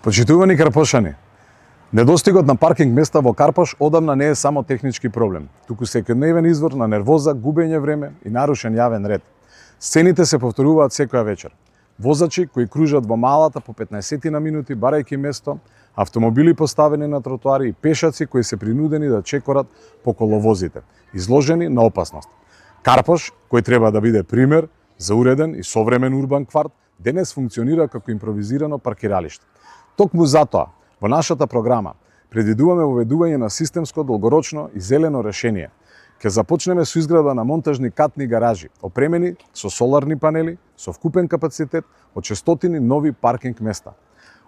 Почитувани карпошани, недостигот на паркинг места во Карпош одамна не е само технички проблем, туку секојдневен извор на нервоза, губење време и нарушен јавен ред. Сцените се повторуваат секоја вечер. Возачи кои кружат во малата по 15 на минути барајќи место, автомобили поставени на тротоари и пешаци кои се принудени да чекорат по коловозите, изложени на опасност. Карпош, кој треба да биде пример за уреден и современ урбан кварт, денес функционира како импровизирано паркиралиште. Токму затоа, во нашата програма, предвидуваме воведување на системско, долгорочно и зелено решение. Ке започнеме со изграда на монтажни катни гаражи, опремени со соларни панели, со вкупен капацитет од 600 нови паркинг места.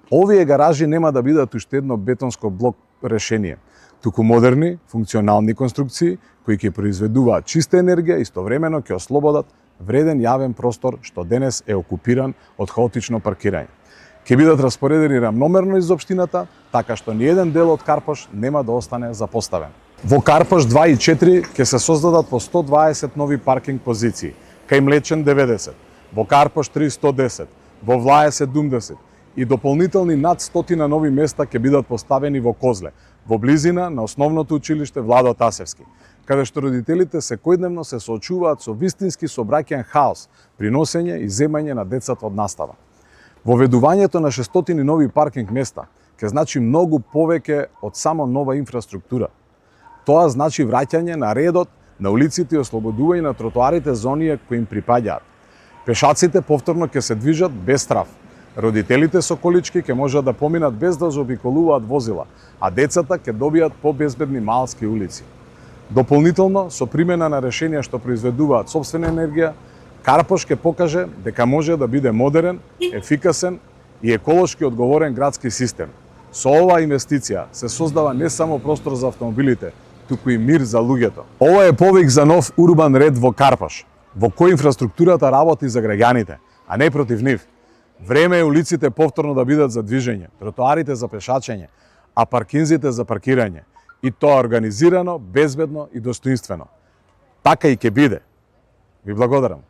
Овие гаражи нема да бидат уште едно бетонско блок решение, туку модерни, функционални конструкции кои ќе произведуваат чиста енергија и истовремено ќе ослободат вреден јавен простор што денес е окупиран од хаотично паркирање. Ќе бидат распоредени рамномерно из општината, така што ниеден дел од Карпош нема да остане запоставен. Во Карпош 2 и 4 ќе се создадат по 120 нови паркинг позиции, кај Млечен 90, во Карпош 3 110, во Влаје 70 и дополнителни над 100 нови места ќе бидат поставени во Козле, во близина на основното училиште Владо Тасевски, каде што родителите секојдневно се соочуваат со вистински сообраќаен хаос при носење и земање на децата од настава. Воведувањето на 600 нови паркинг места ќе значи многу повеќе од само нова инфраструктура. Тоа значи враќање на редот на улиците и ослободување на тротоарите за оние кои им припаѓаат. Пешаците повторно ќе се движат без страв. Родителите со колички ќе можат да поминат без да заобиколуваат возила, а децата ќе добијат побезбедни малски улици. Дополнително, со примена на решенија што произведуваат сопствена енергија, Карпош ќе покаже дека може да биде модерен, ефикасен и еколошки одговорен градски систем. Со оваа инвестиција се создава не само простор за автомобилите, туку и мир за луѓето. Ова е повик за нов урбан ред во Карпош, во кој инфраструктурата работи за граѓаните, а не против нив. Време е улиците повторно да бидат за движење, тротоарите за пешачење, а паркинзите за паркирање. И тоа организирано, безбедно и достоинствено. Така и ќе биде. Ви благодарам.